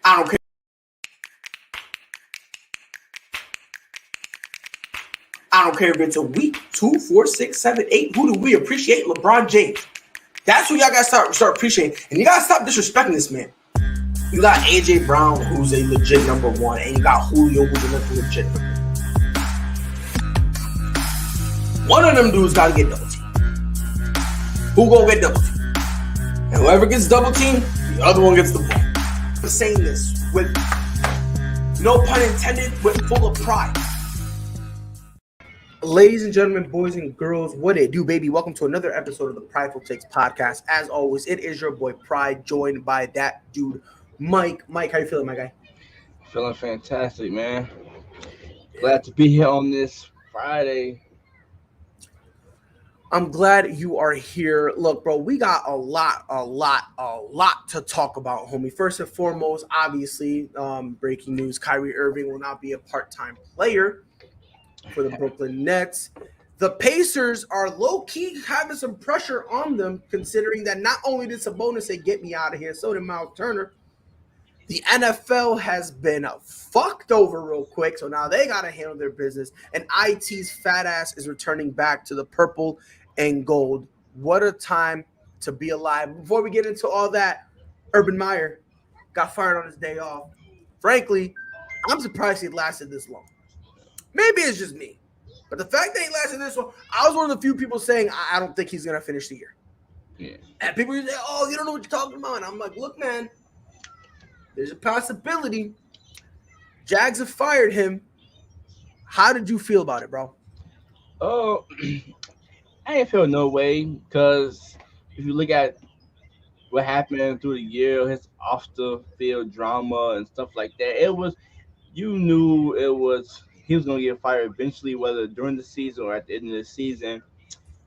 I don't care. I don't care if it's a week, 2, 4, 6, 7, 8. Who do we appreciate? LeBron James. That's who y'all gotta start appreciating. And you gotta stop disrespecting this man. You got AJ Brown, who's a legit number one, and you got Julio, who's another legit number one. One of them dudes gotta get double teamed. Who gonna get double teamed? And whoever gets double teamed, the other one gets the ball. I'm saying this with no pun intended, with full of pride. Ladies and gentlemen, boys and girls, what it do, baby? Welcome to another episode of the Prideful podcast. As always, it is your boy Pride, joined by that dude, Mike. Mike, how you feeling, my guy? Feeling fantastic, man. Glad to be here on this Friday. I'm glad you are here. Look, bro, we got a lot to talk about, homie. First and foremost, obviously, breaking news, Kyrie Irving will not be a part-time player for the Brooklyn Nets. The Pacers are low-key having some pressure on them, considering that not only did Sabonis say, get me out of here, so did Miles Turner. The NFL has been fucked over real quick, so now they got to handle their business. And IT's fat ass is returning back to the purple and gold. What a time to be alive. Before we get into all that, Urban Meyer got fired on his day off. Frankly, I'm surprised he lasted this long. Maybe it's just me. But the fact that he lasted this long, I was one of the few people saying, I don't think he's going to finish the year. Yeah. And people say, oh, you don't know what you're talking about. And I'm like, look, man, there's a possibility. Jags have fired him. How did you feel about it, bro? Oh, I ain't feel no way, because if you look at what happened through the year, his off the field drama and stuff like that, you knew he was gonna get fired eventually, whether during the season or at the end of the season.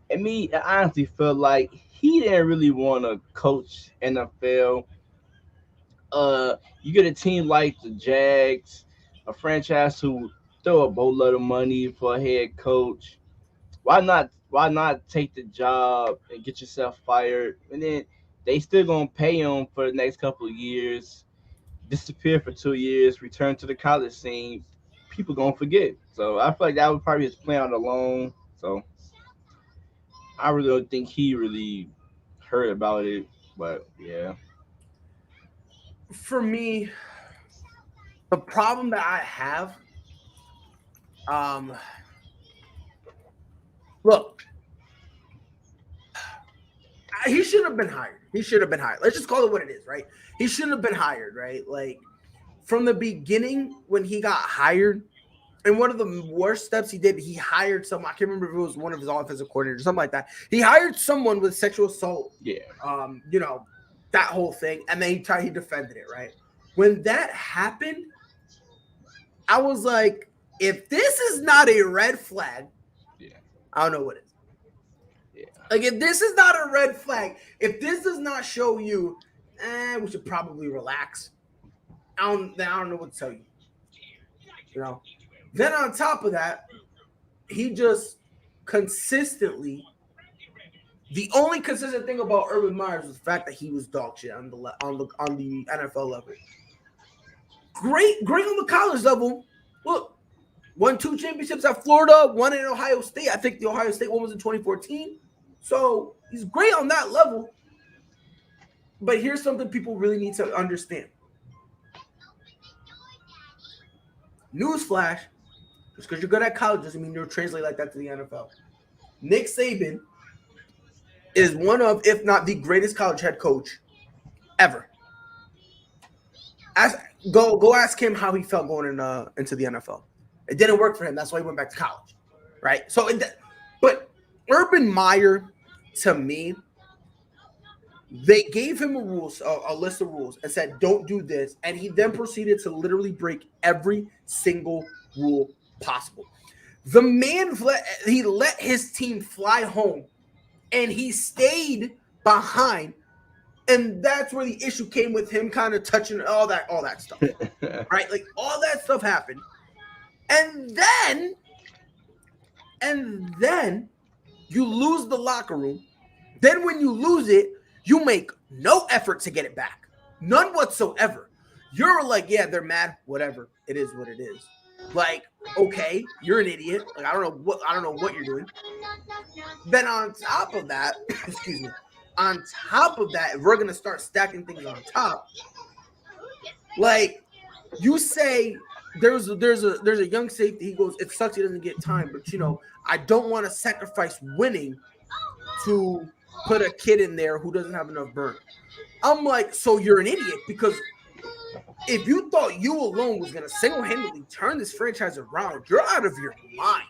And I honestly feel like he didn't really want to coach NFL. You get a team like the Jags, a franchise who throw a boatload of money for a head coach. Why not take the job and get yourself fired? And then they still gonna pay him for the next couple of years, disappear for 2 years, return to the college scene. People gonna forget. So I feel like that was probably his plan all along. So I really don't think he really heard about it. But yeah. For me, the problem that I have, look, he shouldn't have been hired. Let's just call it what it is, right? He shouldn't have been hired, right? Like, from the beginning when he got hired, and one of the worst steps he did, he hired someone. I can't remember if it was one of his offensive coordinators or something like that. He hired someone with sexual assault. Yeah. That whole thing. And then he defended it, right? When that happened, I was like, if this is not a red flag, I don't know what is. Yeah. Like, if this is not a red flag, if this does not show you, we should probably relax. I don't know what to tell you. Then on top of that, he just consistently. The only consistent thing about Urban Meyer was the fact that he was dog shit on the NFL level. Great on the college level. Look, won 2 championships at Florida, 1 in Ohio State. I think the Ohio State one was in 2014. So he's great on that level. But here's something people really need to understand. Newsflash, just because you're good at college doesn't mean you'll translate like that to the NFL. Nick Saban is one of, if not the greatest college head coach ever. Go ask him how he felt going into the NFL. It didn't work for him. That's why he went back to college, right? But Urban Meyer, to me, they gave him a list of rules and said, don't do this. And he then proceeded to literally break every single rule possible. The man, he let his team fly home, and he stayed behind. And that's where the issue came with him kind of touching all that stuff, right? Like, all that stuff happened. And then you lose the locker room. Then when you lose it, you make no effort to get it back. None whatsoever. You're like, yeah, they're mad. Whatever. It is what it is. Like, okay, you're an idiot. Like, I don't know what you're doing. Then on top of that, excuse me, on top of that, if we're gonna start stacking things on top, like you say there's a young safety. He goes, it sucks he doesn't get time, but I don't want to sacrifice winning to put a kid in there who doesn't have enough burn. I'm like, so you're an idiot, because if you thought you alone was gonna single-handedly turn this franchise around, you're out of your mind.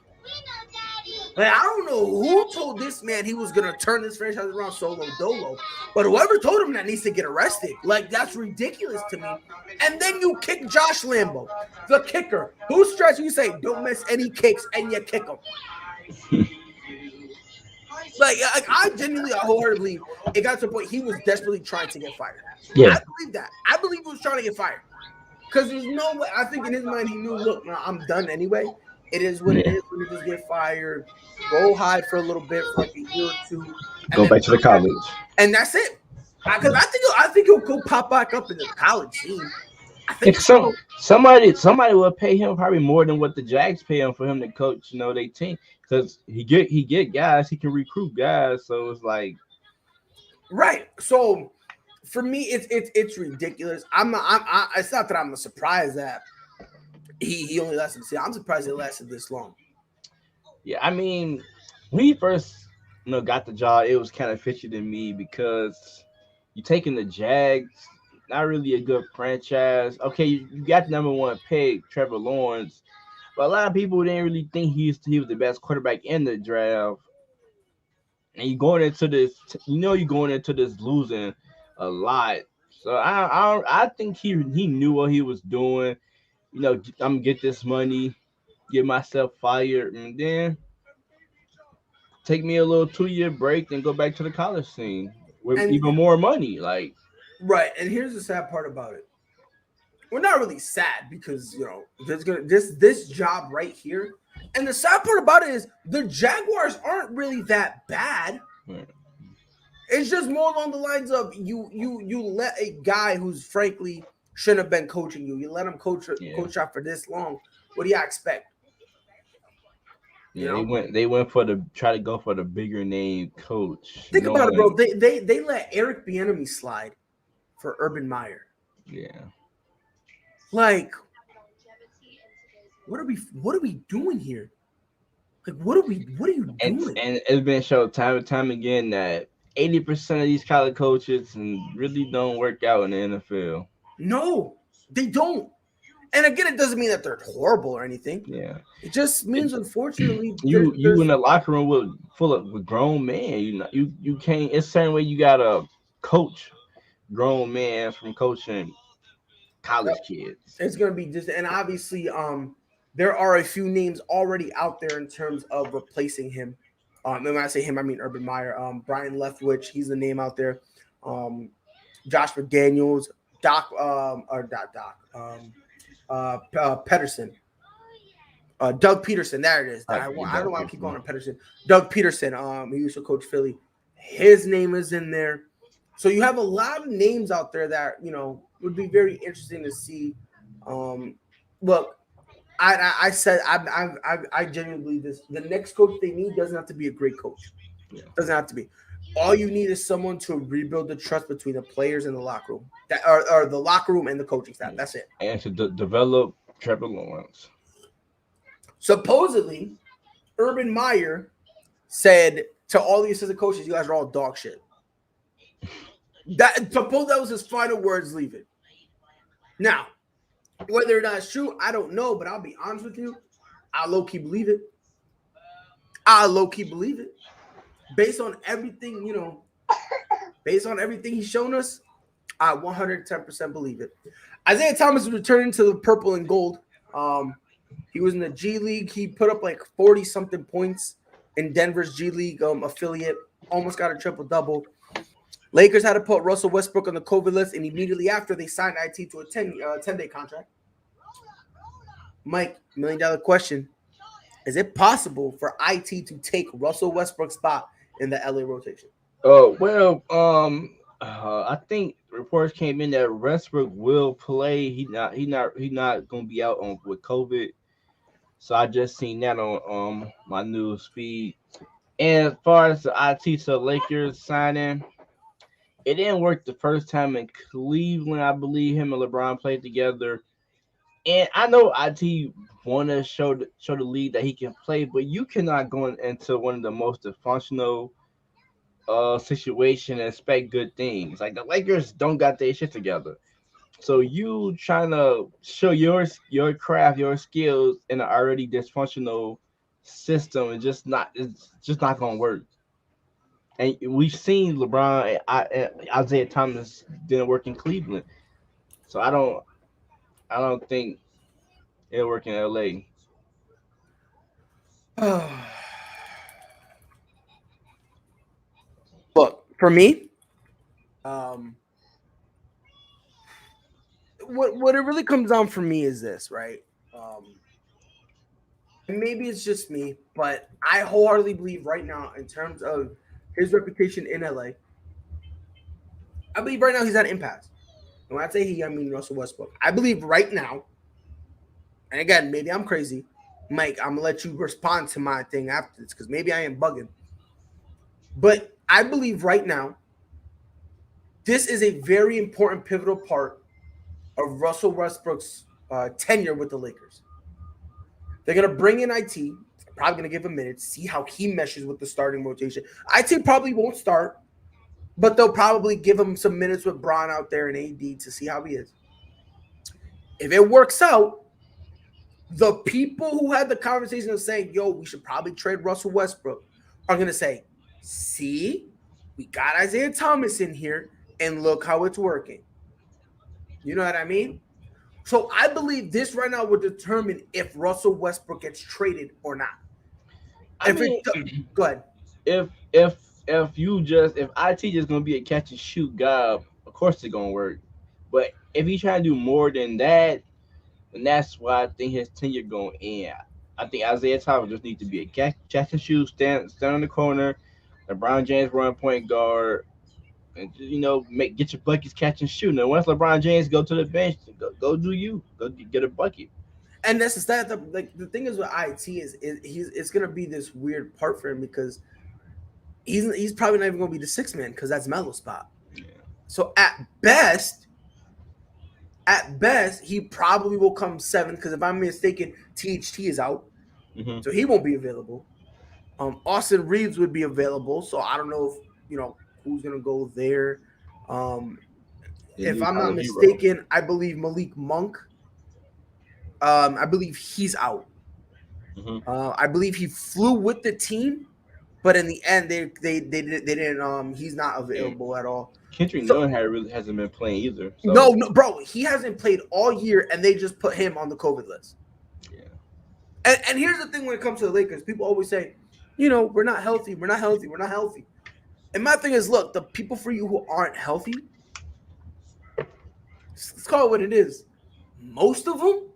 Like, I don't know who told this man he was gonna turn this franchise around solo dolo, but whoever told him that needs to get arrested. Like, that's ridiculous to me. And then you kick Josh Lambo, the kicker, who stretch you say don't miss any kicks, and you kick him. Like, I genuinely, wholeheartedly, it got to the point he was desperately trying to get fired. Yeah. I believe that. I believe he was trying to get fired. Because there's no way. I think in his mind he knew, look, I'm done anyway. It is what it is. Let me just get fired. Go hide for a little bit, for like a year or two. Go back to the college. And that's it. Because I think he'll go pop back up in the college scene. I think somebody will pay him probably more than what the Jags pay him for him to coach, their team, because he get guys, he can recruit guys, so it's like right. So for me, it's ridiculous. It's not that I'm surprised that he only lasted. See, I'm surprised it lasted this long. Yeah, I mean, when he first got the job, it was kind of fishy to me because you taking the Jags. Not really a good franchise. Okay, you got the number one pick, Trevor Lawrence, but a lot of people didn't really think he was the best quarterback in the draft. And you're going into this, losing a lot. So I think he knew what he was doing. I'm gonna get this money, get myself fired, and then take me a little 2-year break and go back to the college scene with even more money, like. Right, and here's the sad part about it. We're not really sad because this job right here, and the sad part about it is the Jaguars aren't really that bad. Right. It's just more along the lines of you let a guy who's frankly shouldn't have been coaching you. You let him coach out for this long. What do you expect? Yeah, they went for try to go for the bigger name coach. Think about it, bro. They let Eric Bieniemy slide for Urban Meyer. Yeah. Like, what are we doing here? Like, what are you doing? And it's been shown time and time again that 80% of these college coaches really don't work out in the NFL. No, they don't. And again, it doesn't mean that they're horrible or anything. Yeah. It just means, unfortunately, you in the locker room full of grown men. You can't. It's the same way you gotta coach grown men from coaching college kids. It's gonna be just, and obviously, there are a few names already out there in terms of replacing him. And when I say him, I mean Urban Meyer. Brian Leftwich, he's the name out there. Josh McDaniels, Pedersen. Doug Peterson, there it is. I don't want to keep going on Pedersen. Doug Peterson, he used to coach Philly. His name is in there. So you have a lot of names out there that, would be very interesting to see. Look, I said I genuinely believe this. The next coach they need doesn't have to be a great coach. Yeah. Doesn't have to be. All you need is someone to rebuild the trust between the players and the locker room, or the locker room and the coaching staff. Yeah. That's it. And to develop Trevor Lawrence. Supposedly, Urban Meyer said to all the assistant coaches, "You guys are all dog shit." Suppose that was his final words leaving. Now, whether or not it's true, I don't know, but I'll be honest with you. I low-key believe it. Based on everything, based on everything he's shown us, I 110% believe it. Isaiah Thomas is returning to the purple and gold. He was in the G League. He put up like 40-something points in Denver's G League affiliate. Almost got a triple-double. Lakers had to put Russell Westbrook on the COVID list, and immediately after, they signed IT to a 10-day contract. Mike, $1 million question. Is it possible for IT to take Russell Westbrook's spot in the LA rotation? Oh, well, I think reports came in that Westbrook will play. He not gonna be out on with COVID. So I just seen that on my news feed. And as far as the IT to Lakers signing, it didn't work the first time in Cleveland. I believe him and LeBron played together. And I know IT want to show the league that he can play, but you cannot go into one of the most dysfunctional situation and expect good things. Like the Lakers don't got their shit together. So you trying to show your craft, your skills in an already dysfunctional system is just not it's just not gonna work. And we've seen LeBron and Isaiah Thomas didn't work in Cleveland. So I don't think it'll work in LA. Look, for me, um, what it really comes down for me is this, right? Um, and maybe it's just me, but I wholeheartedly believe right now, in terms of his reputation in LA, I believe right now he's at an impasse. And when I say he, I mean Russell Westbrook. I believe right now, and again, maybe I'm crazy, Mike. I'm gonna let you respond to my thing after this because maybe I am bugging. But I believe right now, this is a very important, pivotal part of Russell Westbrook's tenure with the Lakers. They're gonna bring in IT. Probably gonna give him minutes, see how he meshes with the starting rotation. IT probably won't start, but they'll probably give him some minutes with Braun out there and AD to see how he is. If it works out, the people who had the conversation of saying, yo, we should probably trade Russell Westbrook are going to say, see, we got Isaiah Thomas in here and look how it's working. You know what I mean? So I believe this right now will determine if Russell Westbrook gets traded or not. I If mean, it go ahead. if IT just gonna be a catch and shoot guy, of course it's gonna work. But if he trying to do more than that, and that's why I think his tenure going in. I think Isaiah Thomas just needs to be a catch and shoot, stand on the corner, LeBron James run point guard, and make get your buckets, catch and shoot. Now once LeBron James go to the bench, go do you go get a bucket. And that's the stat. Like the thing is with IT is he's it's gonna be this weird part for him because he's probably not even gonna be the sixth man because that's Melo's spot. Yeah. So at best, he probably will come seventh because if I'm mistaken, THT is out, Hmm. so he won't be available. Austin Reeves would be available, so I don't know if who's gonna go there. Um, The if new I'm not Tyler Hero. mistaken, I believe Malik Monk. I believe he's out. Hmm. I believe he flew with the team, but in the end, they didn't. He's not And available at all. Kendrick So Nunn really hasn't been playing either. no, So no, bro, he hasn't played all year, and they just put him on the COVID list. yeah. And here's the thing when it comes to the Lakers, people always say, we're not healthy, we're not healthy, we're not healthy. And my thing is, look, the people for you who aren't healthy, let's call it what it is. Most of them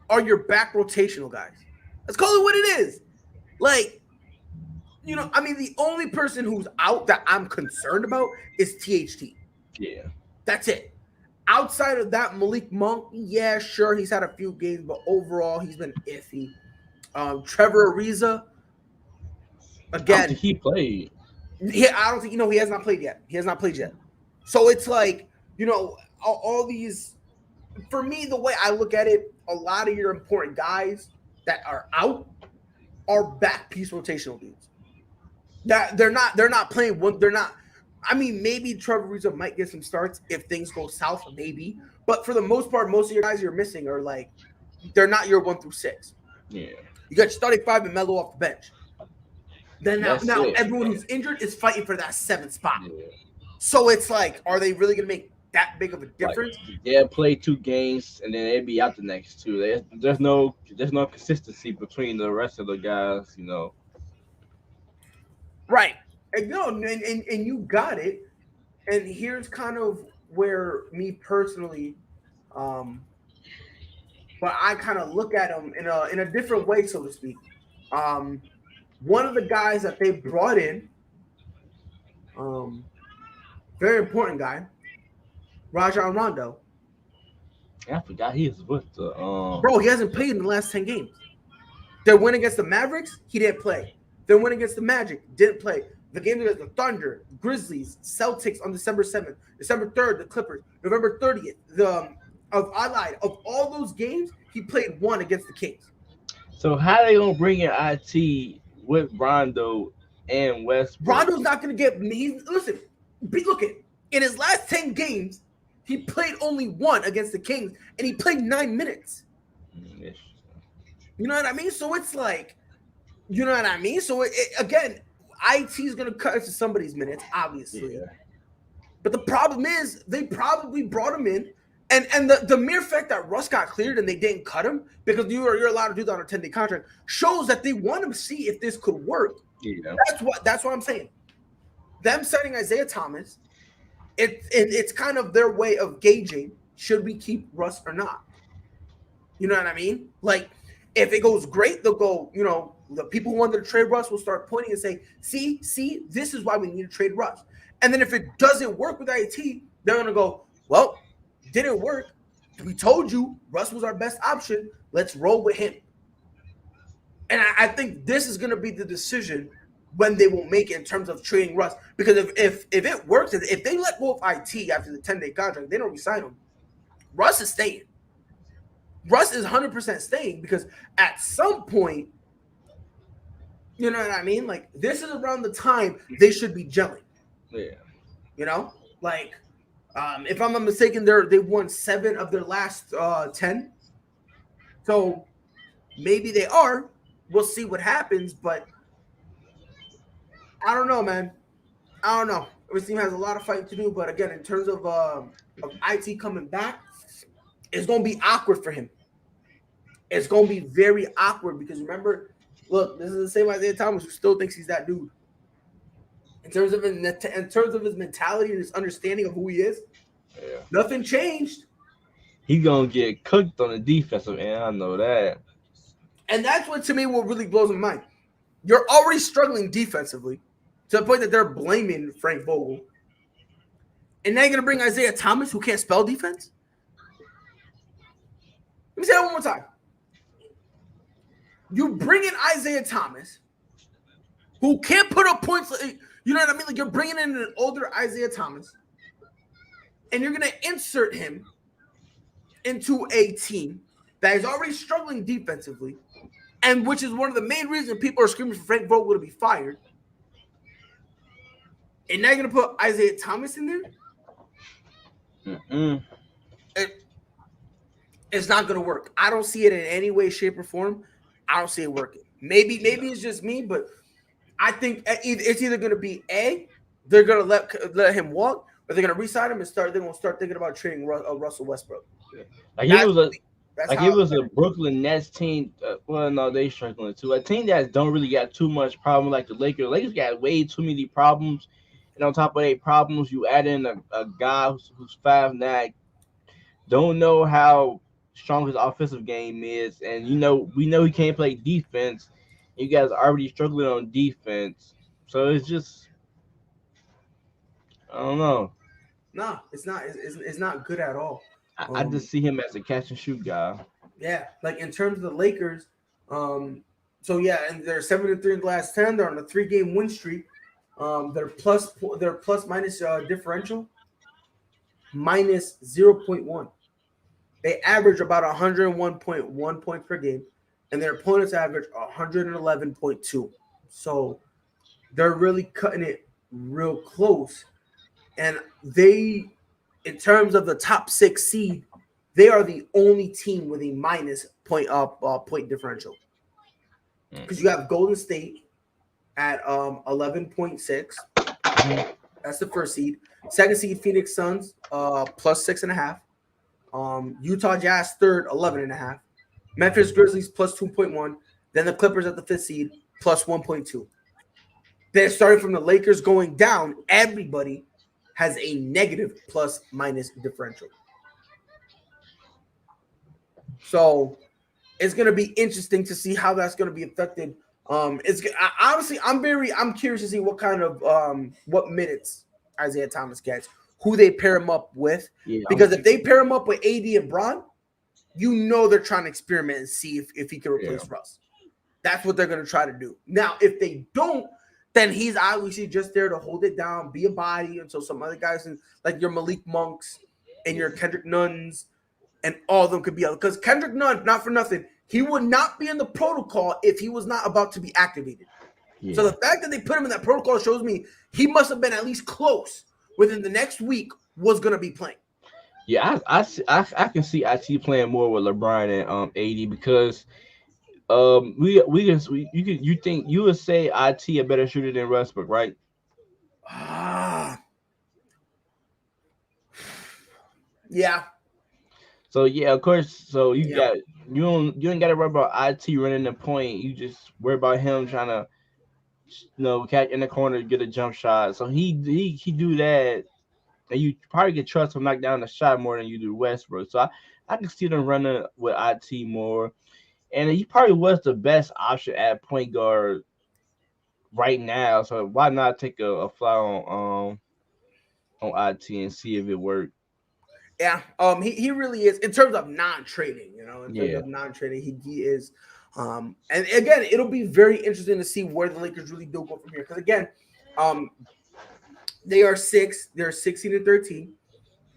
are your back rotational guys. Let's call it what it is. Like, I mean, the only person who's out that I'm concerned about is THT. Yeah. That's it. Outside of that, Malik Monk, yeah, sure, he's had a few games, but overall, he's been iffy. Trevor Ariza, I don't think again, he played. I don't think he has not played yet. He has not played yet. So it's like all these. For me, the way I look at it, a lot of your important guys that are out are back piece rotational dudes. That they're not playing one. They're not. I mean, maybe Trevor Ariza might get some starts if things go south, maybe. But for the most part, most of your guys you're missing are like they're not your 1 through 6. Yeah. You got your starting five and Melo off the bench. Then That's now it. everyone who's injured is fighting for that seventh spot. Yeah. So it's like, are they really gonna make that big of a Like difference? they'll play 2 games and then they'll be out the next two. There's no consistency between the rest of the guys. Right. And no, and you got it. And here's kind of where me personally, um, but I kind of look at them in a different way, so to speak. Um, One of the guys that they brought in, um, Very important guy. Rajon Rondo. I forgot he was with the Bro, he hasn't played in the last 10 games. Their win against the Mavericks, he didn't play. Their win against the Magic, didn't play. The game against the Thunder, Grizzlies, Celtics on December 7th, December 3rd, the Clippers, November 30th, I lied. Of all those games, he played one against the Kings. So how they gonna bring in IT with Rondo and Westbrook? Rondo's not going to get me. Listen, look at in his last 10 games, he played only one against the Kings, and he played 9 minutes. You know what I mean? So it's like, you know what I mean? So again, IT is going to cut into somebody's minutes, obviously. Yeah. But the problem is they probably brought him in, and the mere fact that Russ got cleared and they didn't cut him because you're allowed to do that on a 10-day contract shows that they want to see if this could work. Yeah. That's what I'm saying. Them signing Isaiah Thomas, it's kind of their way of gauging should we keep Russ or not. You know what I mean? Like, if it goes great, they'll go, you know, the people who wanted to trade Russ will start pointing and say, see, this is why we need to trade Russ. And then if it doesn't work with IT, they're going to go, well, didn't work. We told you Russ was our best option. Let's roll with him. And I think this is going to be the decision when they will make it in terms of trading Russ. Because if it works, if they let go of IT after the 10-day contract, they don't resign him. Russ is staying. Russ is 100% staying because at some point, you know what I mean? Like, this is around the time they should be gelling. Yeah. You know? Like, if I'm not mistaken, they won 7 of their last 10. So maybe they are. We'll see what happens, but I don't know, man. I don't know. Every team has a lot of fighting to do, but again, in terms of IT coming back, it's going to be awkward for him. It's going to be very awkward because remember, look, this is the same Isaiah Thomas who still thinks he's that dude. In terms of his mentality and his understanding of who he is, nothing changed. He's gonna get cooked on the defensive end. I know that. And that's what to me what really blows my mind. You're already struggling defensively to the point that they're blaming Frank Vogel. And now you're gonna bring Isaiah Thomas who can't spell defense? Let me say that one more time. You bring in Isaiah Thomas, who can't put up points. You know what I mean? Like, you're bringing in an older Isaiah Thomas, and you're going to insert him into a team that is already struggling defensively, and which is one of the main reasons people are screaming for Frank Vogel to be fired. And now you're going to put Isaiah Thomas in there? It's not going to work. I don't see it in any way, shape, or form. I don't see it working. Maybe it's just me, but I think it's either going to be they're going to let him walk, or they're going to re-sign him and they're going to start thinking about trading Russell Westbrook. Like it was a Brooklyn Nets team. Well, no, they struggling too. A team that don't really got too much problem like the Lakers. The Lakers got way too many problems, and on top of their problems, you add in a guy who's 5'9", don't know how strong his offensive game is, and we know he can't play defense. You guys are already struggling on defense, so it's just I don't know. No, it's not. It's not good at all. I just see him as a catch and shoot guy. Yeah, like in terms of the Lakers, so yeah, and they're 7-3 in the last 10. They're on a 3-game win streak. Their plus minus differential minus 0.1. They average about 101.1 points per game, and their opponents average 111.2. So they're really cutting it real close. And they, in terms of the top 6 seed, they are the only team with a minus point differential. Because you have Golden State at 11.6. That's the first seed. Second seed, Phoenix Suns, plus 6.5. Utah Jazz third, 11.5. Memphis Grizzlies plus 2.1. Then the Clippers at the 5th seed, plus 1.2. Then starting from the Lakers going down, everybody has a negative plus minus differential. So it's going to be interesting to see how that's going to be affected. I'm curious to see what kind of what minutes Isaiah Thomas gets, who they pair him up with. Yeah, Because if they pair him up with AD and Bron, you know they're trying to experiment and see if he can replace Russ. That's what they're going to try to do. Now, if they don't, then he's obviously just there to hold it down, be a body until some other guys, like your Malik Monks and your Kendrick Nuns and all of them could be out. Because Kendrick Nunn, not for nothing, he would not be in the protocol if he was not about to be activated. Yeah. So the fact that they put him in that protocol shows me he must have been at least close within the next week was going to be playing. Yeah, I can see IT playing more with LeBron and AD because you think you would say IT a better shooter than Westbrook, right? Yeah. So yeah, of course. So you ain't got to worry about IT running the point. You just worry about him trying to catch in the corner, get a jump shot. So he do that, and you probably can trust him knock down the shot more than you do Westbrook. So I can see them running with IT more, and he probably was the best option at point guard right now. So why not take a fly on IT and see if it worked? Yeah, he really is in terms of non-trading. In terms of non-trading, he is. And again, it'll be very interesting to see where the Lakers really do go from here. Because again, they are six. They're 16 and 13.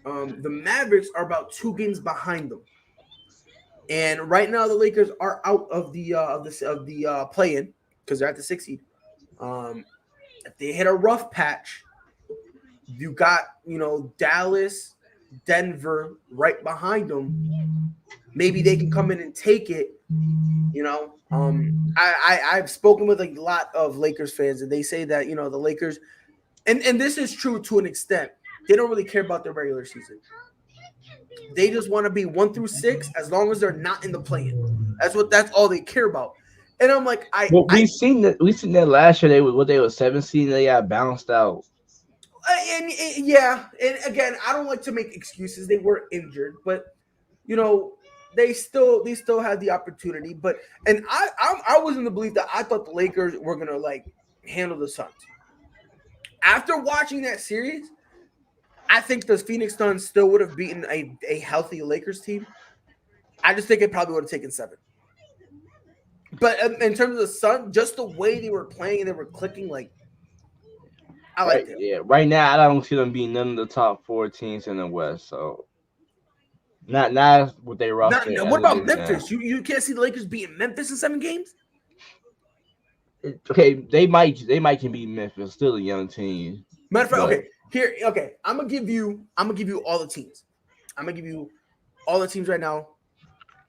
The Mavericks are about 2 games behind them. And right now, the Lakers are out of the play-in because they're at the 6th seed. If they hit a rough patch, you got Dallas, Denver right behind them. Maybe they can come in and take it. I've spoken with a lot of Lakers fans, and they say that the Lakers, and this is true to an extent, they don't really care about their regular season. They just want to be 1 through 6 as long as they're not in the play-in. That's all they care about. And I'm like, we've seen that last year. They were 17. They got bounced out. And again, I don't like to make excuses. They were injured, but they still had the opportunity. But I was in the belief that I thought the Lakers were gonna handle the Suns. After watching that series, I think the Phoenix Suns still would have beaten a healthy Lakers team. I just think it probably would have taken 7. But in terms of the Suns, just the way they were playing and they were clicking, I like it. Yeah, right now I don't see them being none of the top 4 teams in the West. So not with their roster. What about Memphis? You can't see the Lakers beating Memphis in 7 games. Okay, they might can beat Memphis. Still a young team. Matter of fact, okay. I'm gonna give you all the teams. I'm gonna give you all the teams right now,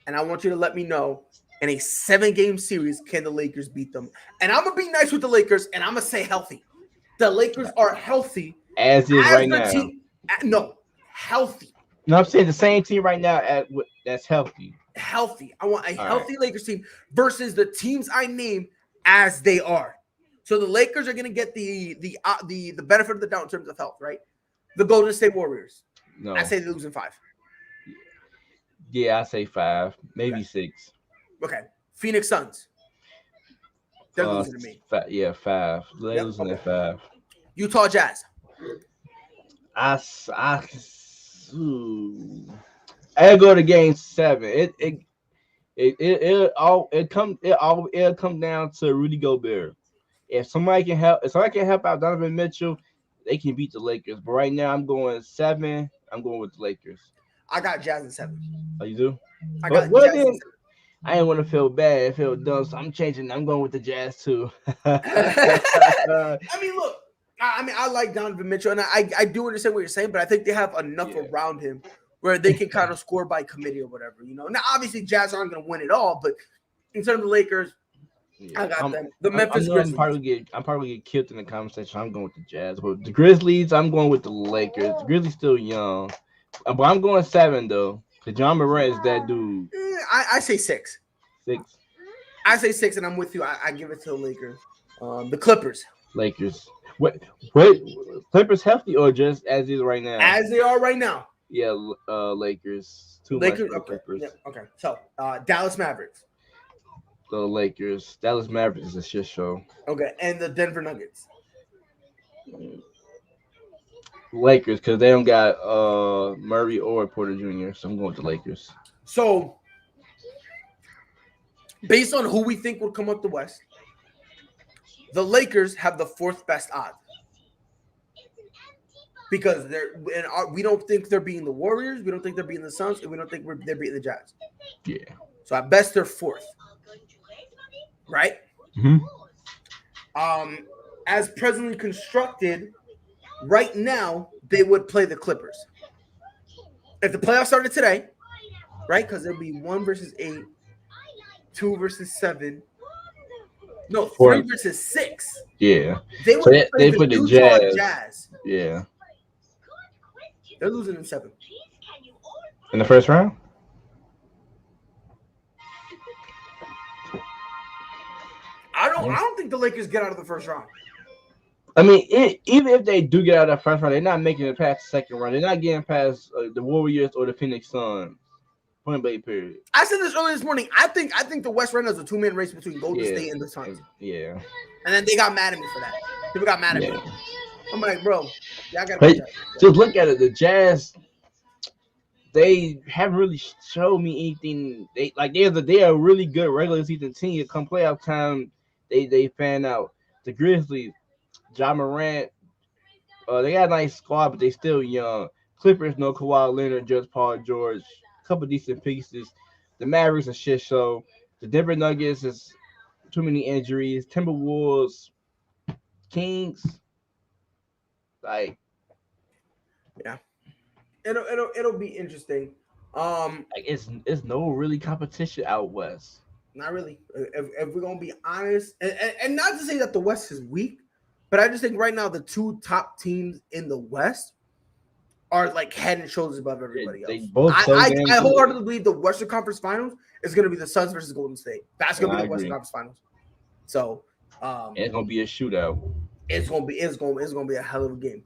and I want you to let me know in a 7-game series can the Lakers beat them? And I'm gonna be nice with the Lakers, and I'm gonna say healthy. The Lakers are healthy as is right now. No, healthy. No, I'm saying the same team right now that's healthy. Healthy. I want a healthy Lakers team versus the teams I named as they are. So the Lakers are going to get the benefit of the doubt in terms of health, right? The Golden State Warriors. No, I say they lose in 5. Yeah, I say 5, maybe 6. Okay, Phoenix Suns. They're losing to me. 5. They're losing at 5. Utah Jazz. I go to game 7. It'll come down to Rudy Gobert. If somebody can help out Donovan Mitchell, they can beat the Lakers. But right now, I'm going 7. I'm going with the Lakers. I got Jazz in 7. Oh, you do? I got Jazz in 7. I didn't want to feel bad. I feel dumb, so I'm changing. I'm going with the Jazz too. I mean, look. I like Donovan Mitchell, and I do understand what you're saying, but I think they have enough around him where they can kind of score by committee or whatever. Now, obviously, Jazz aren't going to win it all, but in terms of the Lakers, I got them. The Memphis Grizzlies. I'm probably get killed in the conversation. I'm going with the Jazz, but the Grizzlies, I'm going with the Lakers. The Grizzlies still young, but I'm going 7 though. Because John Morant is that dude. I say 6. 6. I say 6, and I'm with you. I give it to the Lakers. The Clippers. Lakers. What? Clippers healthy or just as is right now? As they are right now. Yeah, Lakers. Lakers. Okay. Clippers. Yeah, okay. So Dallas Mavericks. The Lakers. Dallas Mavericks is a shit show. Okay, and the Denver Nuggets. Lakers, because they don't got Murray or Porter Jr., so I'm going with the Lakers. So, based on who we think would come up the West, the Lakers have the fourth best odds because we don't think they're beating the Warriors, we don't think they're beating the Suns, and we don't think they're beating the Jazz. Yeah. So at best they're fourth, right? Mm-hmm. As presently constructed, right now they would play the Clippers if the playoffs started today, right? Because there'll be 1 versus 8, 2 versus 7. No, 3 versus 6. Yeah. They would play they the put the Utah Jazz. Yeah. They're losing in 7. In the first round? I don't think the Lakers get out of the first round. I mean, even if they do get out of the first round, they're not making it past the second round. They're not getting past the Warriors or the Phoenix Suns. Point blank period. I said this earlier this morning. I think the West right now is a 2-man race between Golden State and the Suns. Yeah. And then they got mad at me for that. People got mad at me. I'm like, bro, y'all got to just look at it. The Jazz, they haven't really showed me anything. They are a really good regular season team. Come playoff time, they fan out. The Grizzlies, Ja Morant, they got a nice squad, but they still young. Clippers, no Kawhi Leonard, just Paul George. A couple decent pieces. The Mavericks, a shit show. The Denver Nuggets is too many injuries. Timberwolves, Kings, like, yeah, it'll be interesting. Like it's no really competition out west. Not really. If we're gonna be honest, and not to say that the West is weak, but I just think right now the 2 top teams in the West are like head and shoulders above everybody else. They both I wholeheartedly believe the Western Conference Finals is going to be the Suns versus Golden State. That's going to be the Western Conference Finals. So it's going to be a shootout. It's going to be a hell of a game.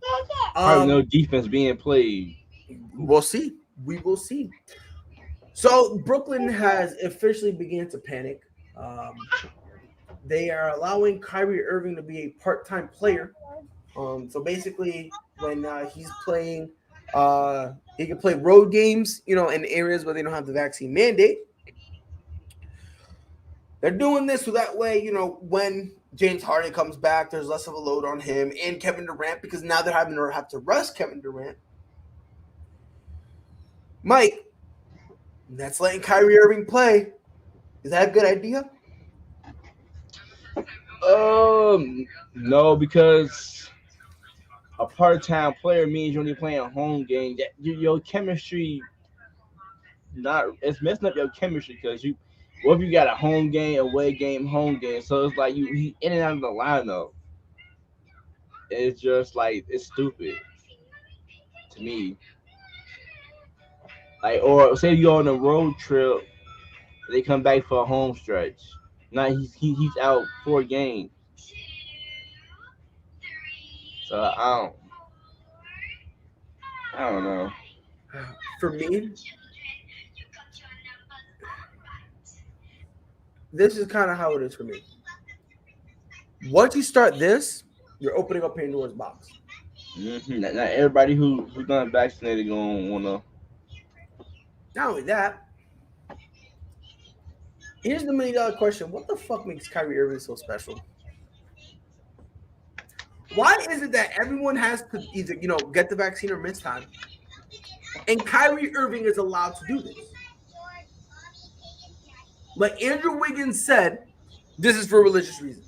Probably no defense being played. We'll see. We will see. So Brooklyn has officially began to panic. They are allowing Kyrie Irving to be a part-time player. So basically, when he's playing, he can play road games, in areas where they don't have the vaccine mandate. They're doing this so that way, when James Harden comes back, there's less of a load on him and Kevin Durant, because now they're having to have to rest Kevin Durant. Mike, that's letting Kyrie Irving play. Is that a good idea? No, because a part-time player means you're only playing a home game. That your chemistry, it's messing up your chemistry because what if you got a home game, away game, home game? So it's like he in and out of the lineup. It's just like it's stupid to me. Like, or say you go on a road trip, they come back for a home stretch. Now he's out 4 games. So I don't know. For me, this is kind of how it is for me. Once you start this, you're opening up Pandora's box. Mm-hmm. Not everybody who's not vaccinated gonna wanna. Not only that, here's the $1 million question: what the fuck makes Kyrie Irving so special? Why is it that everyone has to either get the vaccine or miss time, and Kyrie Irving is allowed to do this? Like Andrew Wiggins said, this is for religious reasons.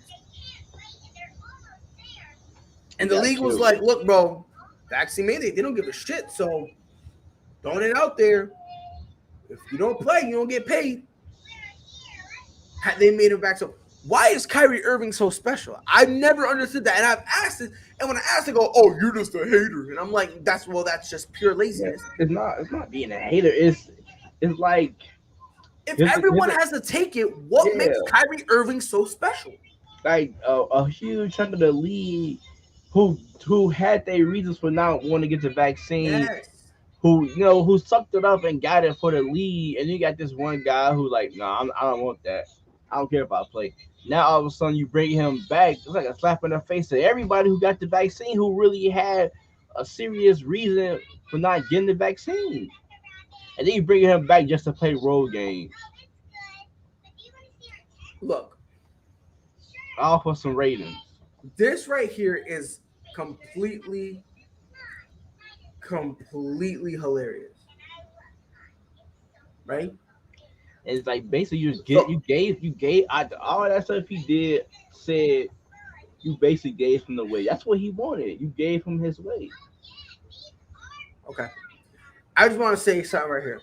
And the league was like, look, bro, vaccine mandate, they don't give a shit. So throwing it out there. If you don't play, you don't get paid. They made him back. So why is Kyrie Irving so special? I've never understood that. And I've asked it. And when I asked, they go, oh, you're just a hater. And I'm like, that's just pure laziness. Yeah, it's not being a hater. It's like, if everyone has to take it, what makes Kyrie Irving so special? Like a huge chunk of the league who had their reasons for not wanting to get the vaccine, who sucked it up and got it for the league, and you got this one guy who like, I don't want that. I don't care if I play. Now all of a sudden you bring him back. It's like a slap in the face to everybody who got the vaccine, who really had a serious reason for not getting the vaccine, and then you bring him back just to play role games, Look, all for some ratings. this right here is completely, completely hilarious, right? And it's like basically So, you gave all that stuff he did said you basically gave him the way. That's what he wanted. You gave him his way. okay, I just want to say something right here,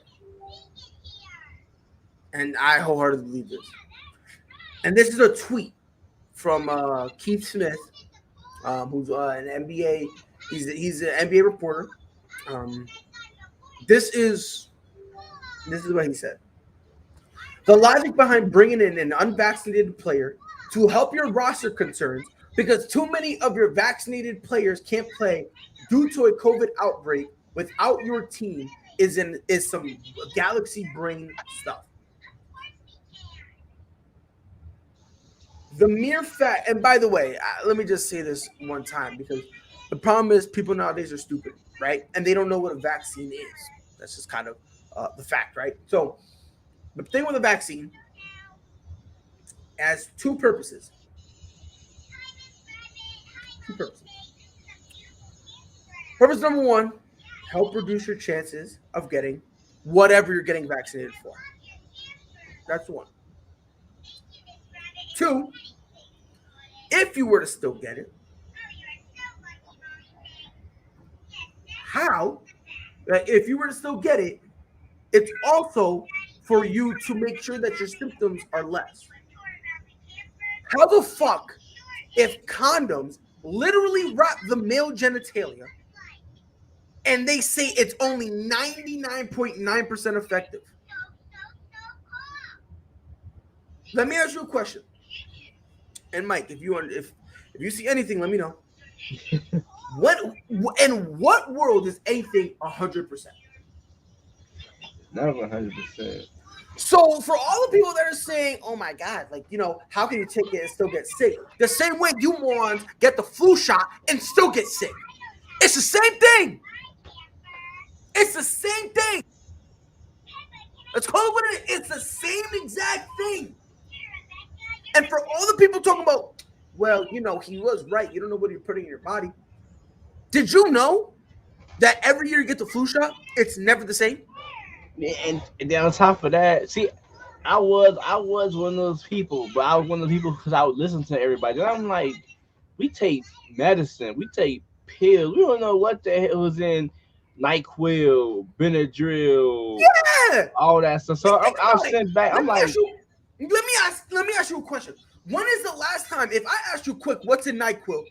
and I wholeheartedly believe this. And this is a tweet from Keith Smith, who's an NBA. He's an NBA reporter. Um, this is what he said. The logic behind bringing in an unvaccinated player to help your roster concerns because too many of your vaccinated players can't play due to a COVID outbreak without your team is some galaxy brain stuff. The mere fact, and by the way, let me just say this one time because the problem is people nowadays are stupid, right? And they don't know what a vaccine is. That's just kind of the fact, right? So the thing with a vaccine has two purposes. Two purposes. Purpose number one, help reduce your chances of getting whatever you're getting vaccinated for. That's one. Two, if you were to still get it, how? Like, if you were to still get it, it's also for you to make sure that your symptoms are less. How the fuck, if condoms literally wrap the male genitalia and they say it's only 99.9% effective? Let me ask you a question. And Mike, if you see anything, let me know. What in what world is anything 100%? Not 100%. So for all the people that are saying, "Oh my God, like how can you take it and still get sick?" The same way you morons get the flu shot and still get sick. It's the same thing. It's the same thing. Let's call it what it is. It's the same exact thing. And for all the people talking about, well, he was right. You don't know what you're putting in your body. Did you know that every year you get the flu shot, it's never the same? And then on top of that, see, I was one of those people, but I was one of those people because I would listen to everybody. And I'm like, we take medicine, we take pills. We don't know what the hell was in Nyquil, Benadryl, Yeah. all that stuff. So And think I'm about it. sitting back. Let I'm me like, ask you. Let me ask you a question. When is the last time, if I asked you quick, what's in Nyquil?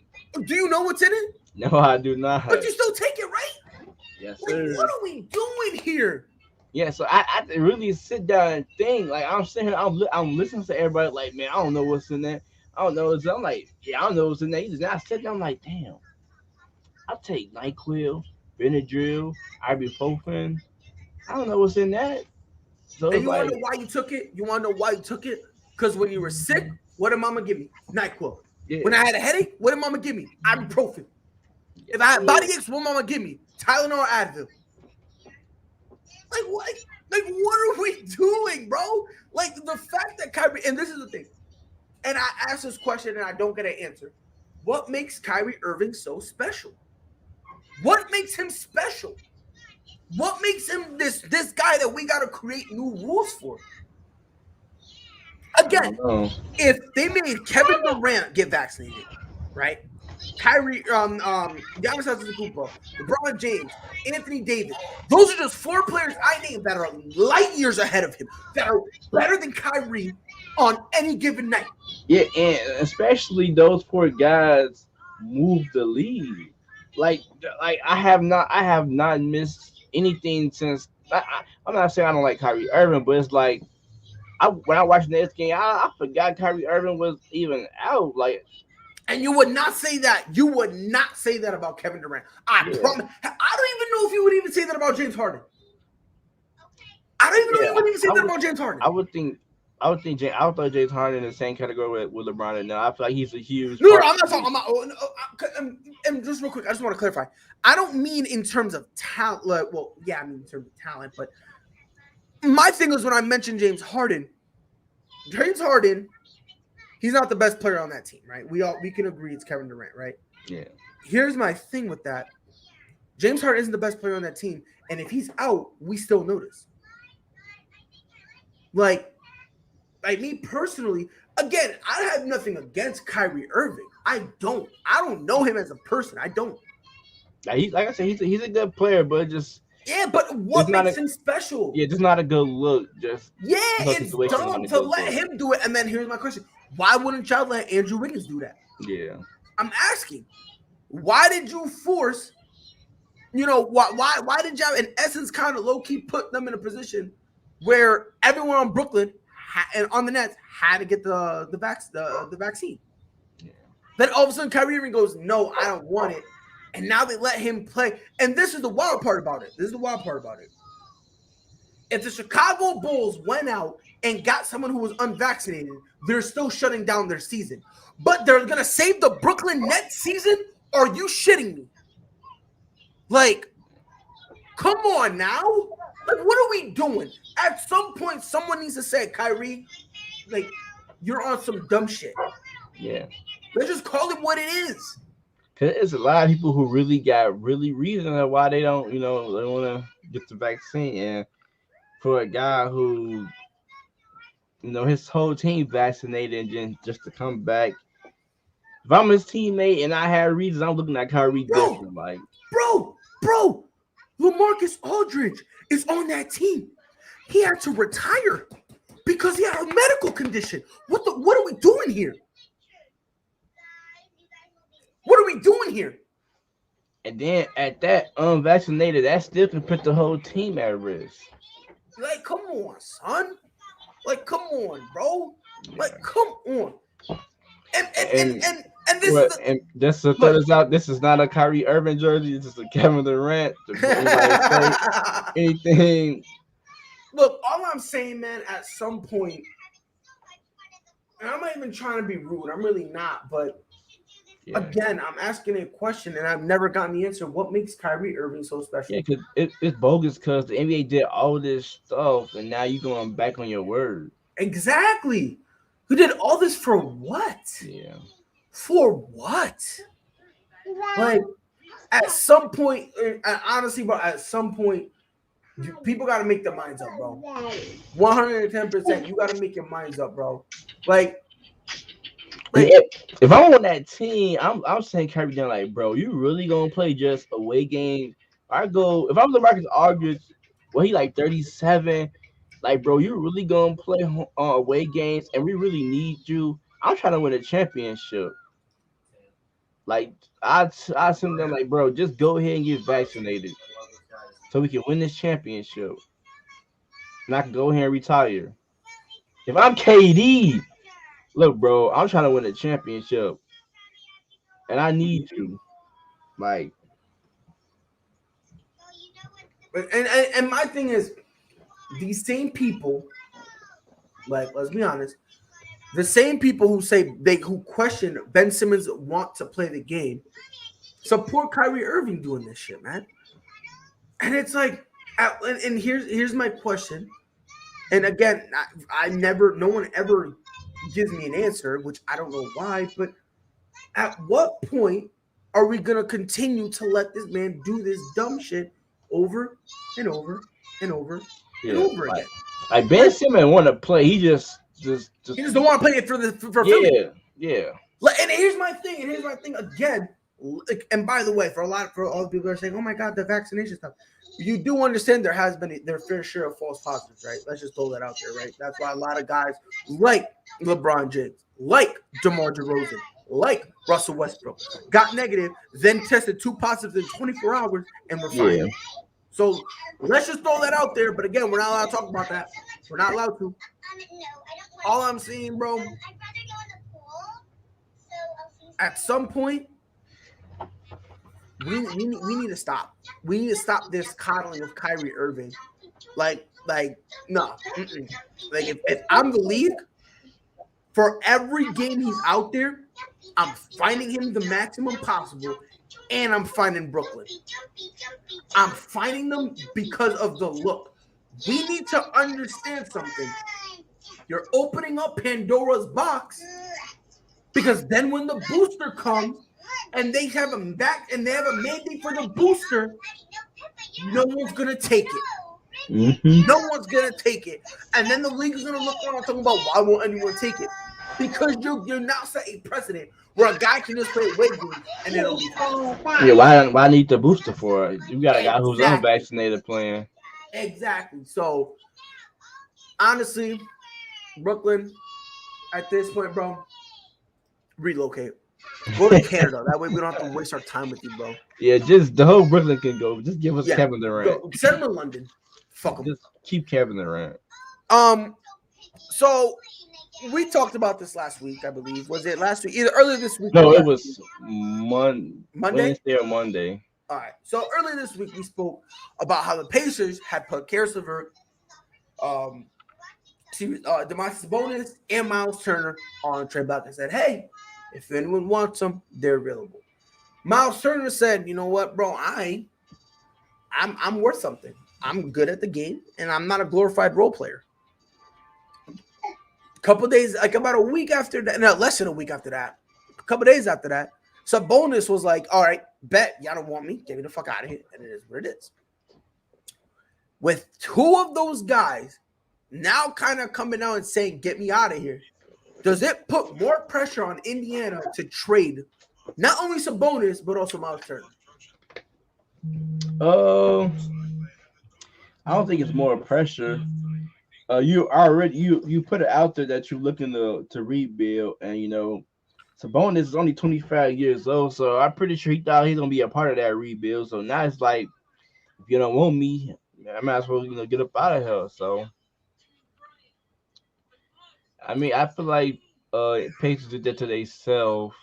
Do you know what's in it? no, I do not. But you still take it, right? Yes, Like, sir. what are we doing here? Yeah, so I really sit down and think. Like I'm sitting here, I'm listening to everybody. Like, man, I don't know what's in there. I don't know. I'm like, yeah, I don't know what's in there. You just now sit down. I'm like, damn. I take Nyquil, Benadryl, ibuprofen. I don't know what's in that. So And it's you want like, to know why you took it? You want to know why you took it? Because when you were sick, what did mama give me? Nyquil. yeah, When I had a headache, what did mama give me? Ibuprofen. yes, If I had sir. body aches, what mama give me? Tylenol or Advil. Like what? Like what are we doing, bro? Like the fact that Kyrie, and this is the thing, and I asked this question and I don't get an answer. What makes Kyrie Irving so special? What makes him special? What makes him this guy that we got to create new rules for? I don't Again, know. if they made Kevin Durant get vaccinated, right? Kyrie, Giannis Antetokounmpo, LeBron James, Anthony Davis. Those are just four players I named that are light years ahead of him, that are better than Kyrie on any given night. Yeah, and especially those poor guys move the league. Like, I have not missed anything since. I'm not saying I don't like Kyrie Irving, but it's like when I watched the next game, I forgot Kyrie Irving was even out. Like, And you would not say that. You would not say that about Kevin Durant. I yeah, promise. I don't even know if you would even say that about James Harden. I don't even know if yeah, you would even say I that would about James Harden. I would think. I would throw James Harden in the same category with LeBron, and now I feel like he's a huge No, part. I'm not talking. I'm not. And just real quick, I just want to clarify. I don't mean in terms of talent. Like, well, yeah, I mean in terms of talent, but my thing is when I mentioned James Harden, he's not the best player on that team, right? We can agree it's Kevin Durant, right? Yeah, Here's my thing with that. James Harden isn't the best player on that team, and if he's out, we still notice. Like me personally, again, I have nothing against Kyrie Irving. I don't know him as a person. I don't. like I said, he's a good player, but just Yeah, but what makes him special? just not a good look. Just Yeah, no it's situation is not dumb a to good let look. him do it. And then here's my question: why wouldn't y'all let Andrew Wiggins do that? Yeah, I'm asking. Why did you force? Why did y'all in essence kind of low key put them in a position where everyone on Brooklyn and on the Nets had to get the vaccine? yeah, Then all of a sudden Kyrie Irving goes, "No, I don't want it," and now they let him play. And this is the wild part about it. If the Chicago Bulls went out and got someone who was unvaccinated, they're still shutting down their season. But they're gonna save the Brooklyn Nets season? Are you shitting me? Like, come on now. Like, what are we doing? At some point, someone needs to say, Kyrie, like, you're on some dumb shit. yeah. Let's just call it what it is. Cause there's a lot of people who really got really reason why they don't, they want to get the vaccine. And for a guy who, his whole team vaccinated and just to come back. If I'm his teammate and I had reasons, I'm looking at Kyrie different. Like, bro, LaMarcus Aldridge is on that team. He had to retire because he had a medical condition. What are we doing here? What are we doing here? and then at that unvaccinated, that still can put the whole team at risk. Like, come on, son. Like, come on, bro. Like, come on. And this is And just to throw this out, this is not a Kyrie Irving jersey. This is a Kevin Durant. Anybody say anything? Look, all I'm saying, man, at some point, and I'm not even trying to be rude. I'm really not. But again, I'm asking a question, and I've never gotten the answer. What makes Kyrie Irving so special? Yeah, because it's bogus because the NBA did all this stuff, and now you're going back on your word. Exactly. Who did all this for what? Yeah. For what? Like, at some point, honestly, bro, at some point, people got to make their minds up, bro. 110%. You got to make your minds up, bro. Like if I'm on that team, I'm saying Kyrie down like, bro, you really gonna play just away games? If I'm the Marcus Aldridge, he like 37. Like, bro, you really gonna play away games, and we really need you. I'm trying to win a championship. Like, I send them like, bro, just go ahead and get vaccinated, so we can win this championship, and I can go ahead and retire. If I'm KD, look, bro, I'm trying to win a championship, and I need you. Like, and my thing is, these same people, like, let's be honest, the same people who question Ben Simmons want to play the game, support Kyrie Irving doing this shit, man. And it's like, and here's my question. And again, no one ever gives me an answer, which I don't know why, but at what point are we going to continue to let this man do this dumb shit over and over and over and over again? Like Ben Simmons want to play. He just don't want to play it for Philly. Yeah. And here's my thing again. And by the way, for all the people that are saying, "Oh my God, the vaccination stuff," you do understand there has been their fair share of false positives, right? Let's just throw that out there, right? That's why a lot of guys like LeBron James, like DeMar DeRozan, like Russell Westbrook got negative, then tested 2 positives in 24 hours, and were fine. Yeah. So let's just throw that out there. But again, we're not allowed to talk about that. We're not allowed to. All I'm saying, bro, at some point, we need to stop. We need to stop this coddling of Kyrie Irving. Like, Like, no. Mm-mm. Like, if I'm the league, for every game he's out there, I'm finding him the maximum possible, and I'm finding Brooklyn. I'm finding them because of the look. We need to understand something. You're opening up Pandora's box because then when the booster comes and they have a back and they have a mandate for the booster, no one's gonna take it. Mm-hmm. No one's gonna take it, and then the league is gonna look around talking about why won't anyone take it? Because you're now set a precedent where a guy can just play away games and it'll be fine. Yeah, why need the booster for it? You got a guy who's Exactly. unvaccinated playing. Exactly. So honestly, Brooklyn, at this point, bro, relocate. Go to Canada. That way we don't have to waste our time with you, bro. Yeah, just the whole Brooklyn can go. Just give us Kevin Durant. Go. Send him to London. Fuck him. Just keep Kevin Durant. So we talked about this last week, I believe. Was it last week? Either earlier this week. No, it was Monday? Wednesday or Monday. All right. So earlier this week we spoke about how the Pacers had put Karis LeVert, Demontis Sabonis, and Miles Turner on trade block and said, "Hey, if anyone wants them, they're available." Miles Turner said, "You know what, bro? I'm worth something. I'm good at the game, and I'm not a glorified role player." A couple days, like about a week after that, no, less than a week after that, a couple days after that, Sabonis was like, "All right, bet y'all don't want me. Get me the fuck out of here." And it is what it is. With two of those guys now kind of coming out and saying, "Get me out of here," does it put more pressure on Indiana to trade not only Sabonis but also Miles Turner? I don't think it's more pressure. You already you put it out there that you're looking to rebuild, and Sabonis is only 25 years old, so I'm pretty sure he thought he's gonna be a part of that rebuild. So now it's like, if you don't want me, I might as well get up out of here. So I mean, I feel like Pacers did that to themselves,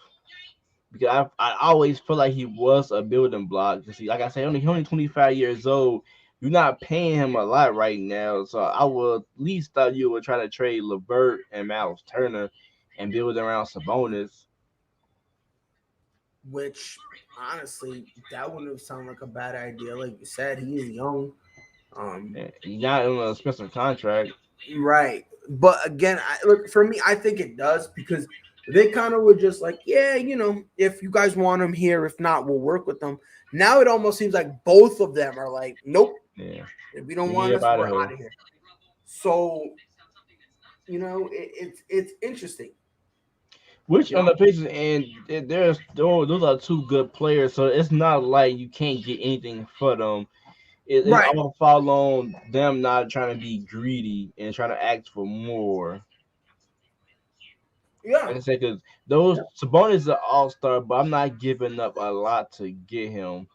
because I always feel like he was a building block. See, like I said, only 25 years old. You're not paying him a lot right now, so I would at least thought you would try to trade LeVert and Miles Turner and build around Sabonis. Which, honestly, that wouldn't have sounded like a bad idea. Like you said, he is young. Not in an expensive contract. Right. But again, look, for me, I think it does, because they kind of were just like, yeah, if you guys want him here, if not, we'll work with them. Now it almost seems like both of them are like, nope. Yeah. If we don't want us, we're out of here. So, it's interesting. Which on the Pacers end, those are two good players, so it's not like you can't get anything for them. It all fall on them not trying to be greedy and trying to ask for more. Yeah, like I said, because Sabonis is an all-star, but I'm not giving up a lot to get him.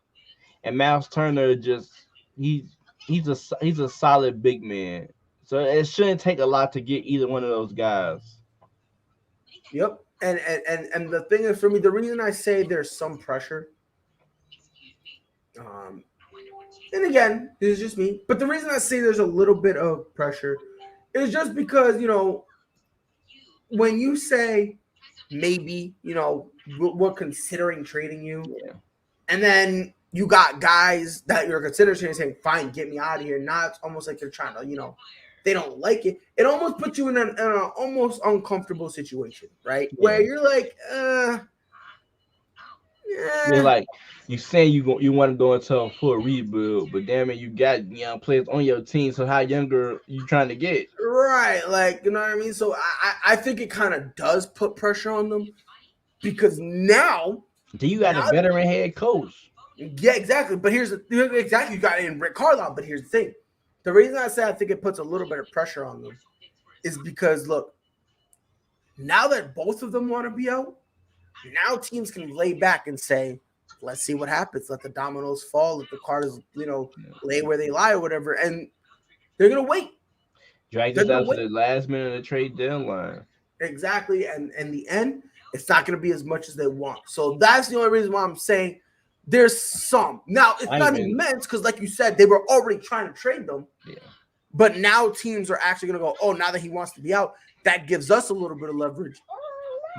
And Miles Turner he's a solid big man, so it shouldn't take a lot to get either one of those guys. Yep. And the thing is, for me, the reason I say there's some pressure, and again, this is just me, but the reason I say there's a little bit of pressure is just because, when you say maybe, we're considering trading you, and then you got guys that you're considering trading saying, fine, get me out of here. Now it's almost like they're trying to, they don't like it. It almost puts you in an almost uncomfortable situation, right? Yeah. Where you're like, You're like, you saying you want to go into a full rebuild, but damn it, you got young players on your team. So how younger you trying to get? Right, like, you know what I mean. So I think it kind of does put pressure on them, because now you got a veteran head coach. Yeah, exactly. But you got it in Rick Carlisle. But here's the thing: the reason I say I think it puts a little bit of pressure on them is because, look, now that both of them want to be out, now teams can lay back and say, let's see what happens. Let the dominoes fall. Let the cards, lay where they lie or whatever. And they're going to wait. Drag this out to the last minute of the trade deadline. Exactly. And in the end, it's not going to be as much as they want. So that's the only reason why I'm saying there's some. Now, it's not immense because, like you said, they were already trying to trade them. Yeah. But now teams are actually going to go, oh, now that he wants to be out, that gives us a little bit of leverage.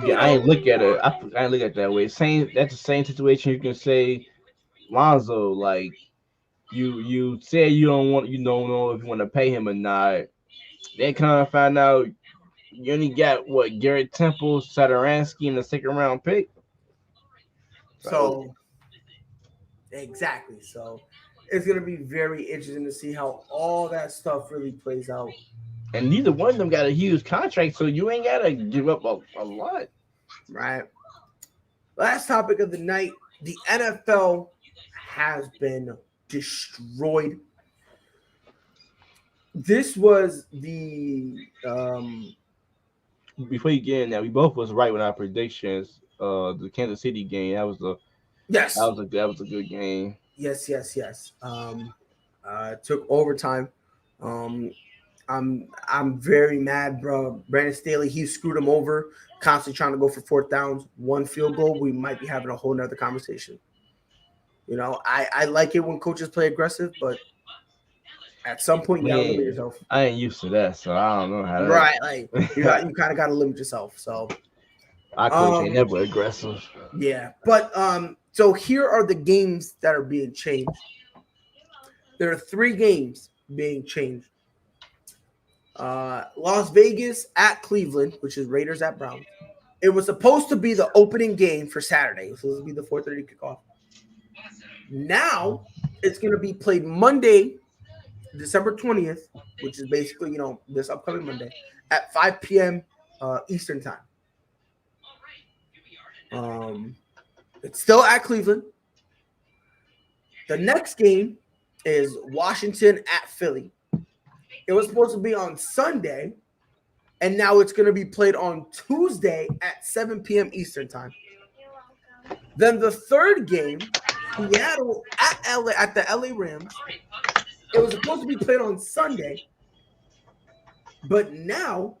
Yeah, I ain't look at it. I ain't look at it that way. Same. That's the same situation. You can say Lonzo. Like you say you don't know if you want to pay him or not. They kind of find out you only got what Garrett Temple, Saturansky in the second round pick. So exactly. So it's going to be very interesting to see how all that stuff really plays out. And neither one of them got a huge contract, so you ain't gotta give up a lot. Right. Last topic of the night, the NFL has been destroyed. This was the Before you get in there, we both was right with our predictions. The Kansas City game yes, that was a good game. yes. Took overtime. Um, I'm very mad, bro. Brandon Staley, he screwed him over, constantly trying to go for fourth downs. One field goal, we might be having a whole nother conversation. I like it when coaches play aggressive, but at some point you gotta limit Man, yourself. I ain't used to that, so I don't know how Right, like that. you kind of gotta limit yourself. So Our coach ain't never aggressive. yeah, but so here are the games that are being changed. There are 3 games being changed. Las Vegas at Cleveland, which is Raiders at Browns. It was supposed to be the opening game for Saturday. It was supposed to be the 4:30 kickoff. Now it's going to be played Monday, December 20th, which is basically this upcoming Monday at 5 p.m. Eastern time. It's still at Cleveland. The next game is Washington at Philly. It was supposed to be on Sunday, and now it's going to be played on Tuesday at 7 p.m. Eastern time. Then the third game, Seattle at the LA Rams. It was supposed to be played on Sunday, but now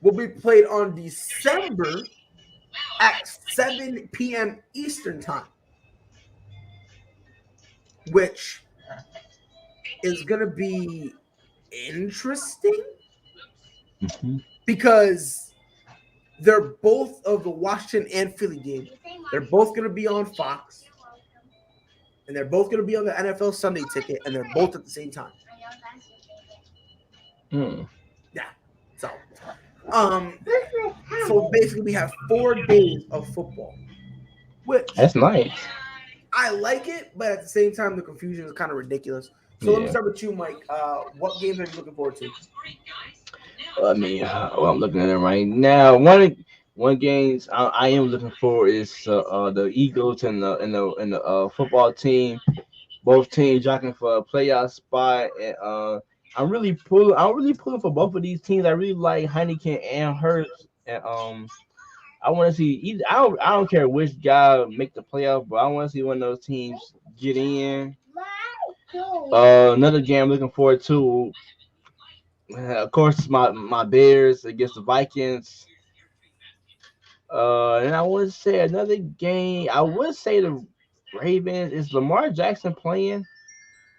will be played on December at 7 p.m. Eastern time, which is going to be interesting because they're both of the Washington and Philly game. They're both going to be on Fox, and they're both going to be on the NFL Sunday ticket, and they're both at the same time. Yeah. So basically we have 4 days of football, which That's nice. I like it, but at the same time the confusion is kind of ridiculous. So let me start with you, Mike. What games are you looking forward to? I mean, I'm looking at it right now. One games I am looking for is the Eagles and the football team. Both teams jockeying for a playoff spot, and I'm really pulling for both of these teams. I really like Heineken and Hurts, and I want to see either. I don't care which guy make the playoff, but I want to see one of those teams get in. Another game I'm looking forward to. Of course, my Bears against the Vikings. And I would say another game. I would say the Ravens. Is Lamar Jackson playing?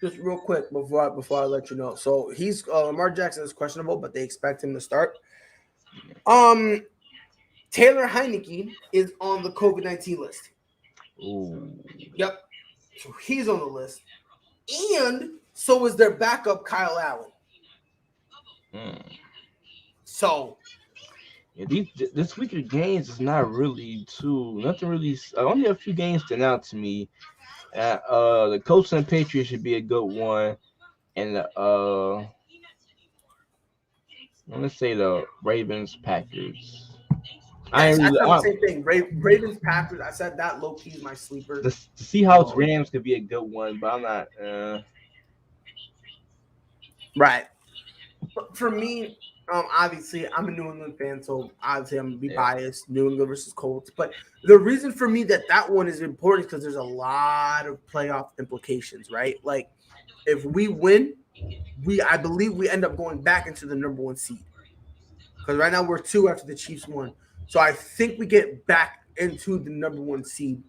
Just real quick before I let you know. So he's Lamar Jackson is questionable, but they expect him to start. Taylor Heineke is on the COVID-19 list. Ooh. Yep. So he's on the list. And so is their backup, Kyle Allen. So Yeah, this week of games is not really nothing really. Only a few games stand out to me. The Colts and Patriots should be a good one, and let's say the Ravens Packers. Yes, I said the same thing. Ravens Packers. I said that low key is my sleeper. The Seahawks Rams could be a good one, but I'm not. Right. But for me, obviously, I'm a New England fan, so obviously I'm gonna be biased. New England versus Colts. But the reason for me that one is important is because there's a lot of playoff implications, right? Like, if we win, I believe we end up going back into the number 1 seed. Because right now we're 2 after the Chiefs won. So I think we get back into the number 1 seed.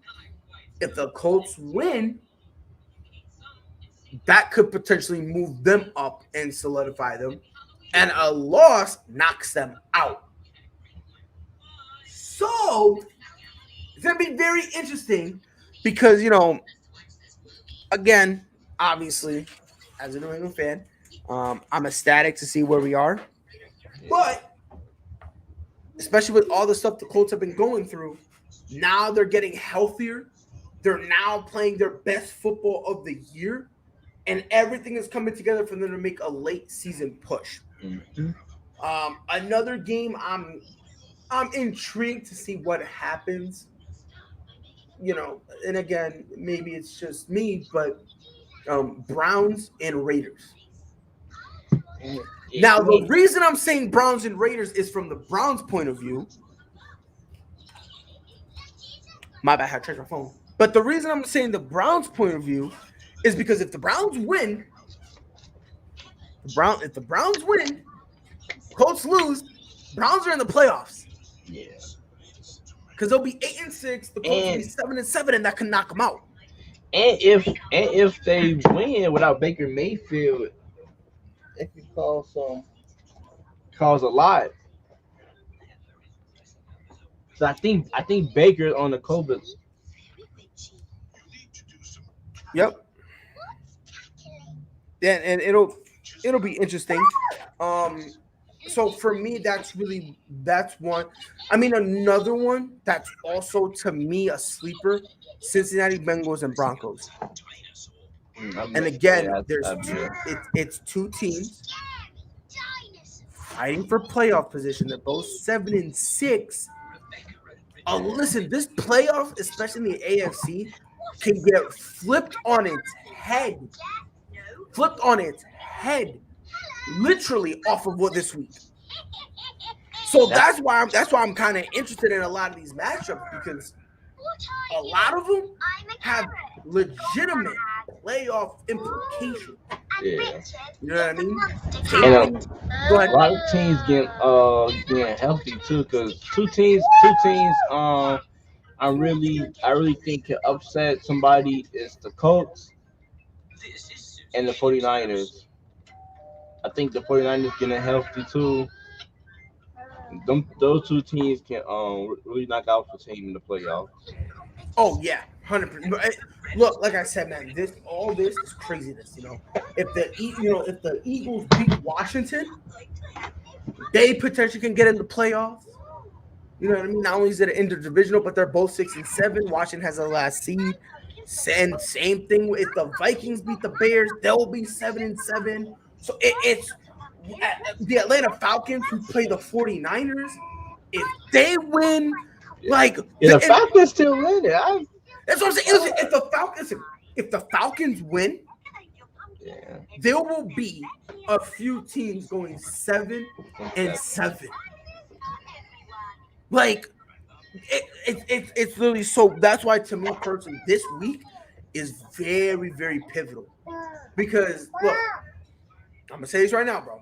If the Colts win, that could potentially move them up and solidify them. And a loss knocks them out. So it's going to be very interesting because, again, obviously, as a New England fan, I'm ecstatic to see where we are. But especially with all the stuff the Colts have been going through, now they're getting healthier. They're now playing their best football of the year, and everything is coming together for them to make a late season push. Mm-hmm. Another game, I'm intrigued to see what happens. And again, maybe it's just me, but Browns and Raiders. Now, the reason I'm saying Browns and Raiders is from the Browns' point of view. My bad, I had to check my phone. But the reason I'm saying the Browns' point of view is because if the Browns win, Colts lose, Browns are in the playoffs. Yeah. Because they'll be 8-6, the Colts will be 7-7, and that can knock them out. And if they win without Baker Mayfield, it could cause a lot. So I think Baker's on the Cobras. Yep. Yeah, and it'll be interesting. So for me, that's one. I mean, another one that's also to me a sleeper: Cincinnati Bengals and Broncos. And again, it's two teams fighting for playoff position. They're both 7-6. Listen, this playoff, especially in the AFC, can get flipped on its head. Literally off of what this week. So that's why I'm kind of interested in a lot of these matchups, because a lot of them have legitimate playoff implications. Yeah. You know what I mean? And Go ahead. a lot of teams getting healthy too, because two teams I really think can upset somebody is the Colts and the 49ers. I think the 49ers getting healthy too. Those two teams can really knock out the team in the playoffs. Oh yeah, 100%. Look, like I said, man, this is craziness. If the Eagles beat Washington, they potentially can get in the playoffs. You know what I mean? Not only is it an interdivisional, but they're both 6-7. Washington has the last seed. And same thing if the Vikings beat the Bears, they'll be 7-7. So it's the Atlanta Falcons who play the 49ers. If they win, the Falcons still win it. That's what I'm saying. If the Falcons win, there will be a few teams going 7-7. It's literally, so that's why, to me personally, this week is very, very pivotal. Because look, I'm gonna say this right now, bro.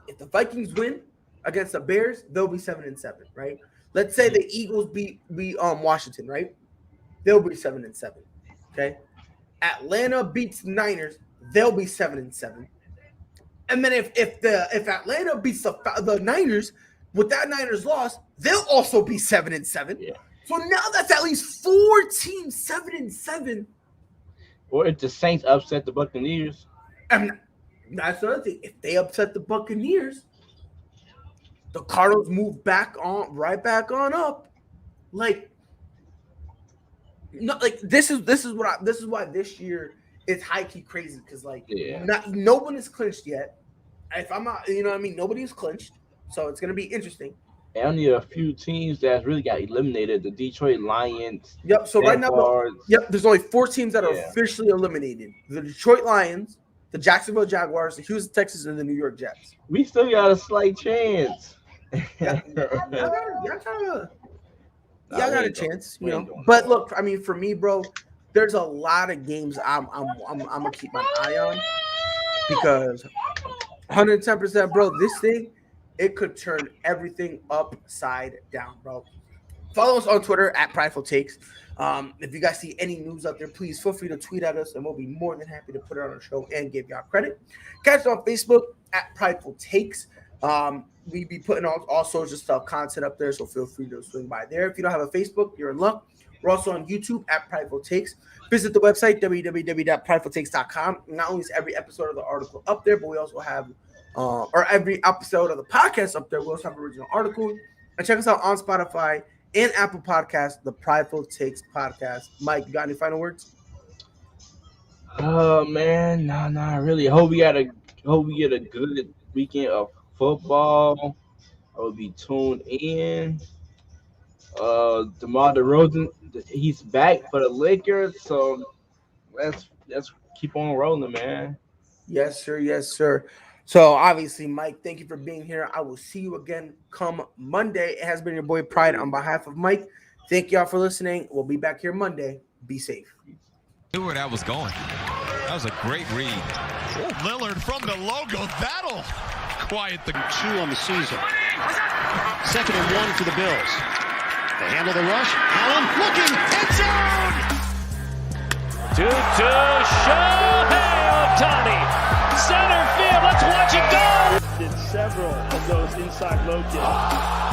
If the Vikings win against the Bears, they'll be 7-7, right? Let's say the Eagles beat Washington, right? They'll be 7-7. Okay. Atlanta beats Niners, they'll be 7-7. And then if Atlanta beats the Niners with that Niners loss, they'll also be 7-7. Yeah. So now that's at least 4 teams 7-7. Or if the Saints upset the Buccaneers. And that's another thing. If they upset the Buccaneers, the Cardinals move right back on up. This is why this year it's high key crazy, because no one is clinched yet. If I'm not, you know what I mean, nobody's clinched, so it's gonna be interesting. And only a few teams that really got eliminated: the Detroit Lions. Yep. So right now, there's only 4 teams that are officially eliminated: the Detroit Lions, the Jacksonville Jaguars, the Houston Texans, and the New York Jets. We still got a slight chance. Y'all got a chance, But look, I mean, for me, bro, there's a lot of games I'm gonna keep my eye on, because 110%, bro, this thing, it could turn everything upside down, bro. Follow us on Twitter at Prideful Takes. If you guys see any news out there, please feel free to tweet at us, and we'll be more than happy to put it on our show and give y'all credit. Catch us on Facebook at Prideful Takes. We be putting all sorts of stuff, content up there, so feel free to swing by there. If you don't have a Facebook, you're in luck. We're also on YouTube at Prideful Takes. Visit the website, www.pridefultakes.com. Not only is every episode of the article up there, but we also have, or every episode of the podcast up there, we also have original articles. And check us out on Spotify and Apple Podcasts, the Prideful Takes podcast. Mike, you got any final words? Oh man, no, really. Hope we get a good weekend of football. I will be tuned in. DeMar DeRozan, he's back for the Lakers, so let's keep on rolling, man. Yes, sir. Yes, sir. So obviously, Mike, thank you for being here. I will see you again come Monday. It has been your boy Pride on behalf of Mike. Thank y'all for listening. We'll be back here Monday. Be safe. Knew where that was going. That was a great read. Lillard from the logo. That'll quiet the 2 on the season. 2nd and 1 for the Bills. They handle the rush. Allen looking. End zone. To Shohei Ohtani. Center field. Let's watch it go. Did several of those inside low kicks.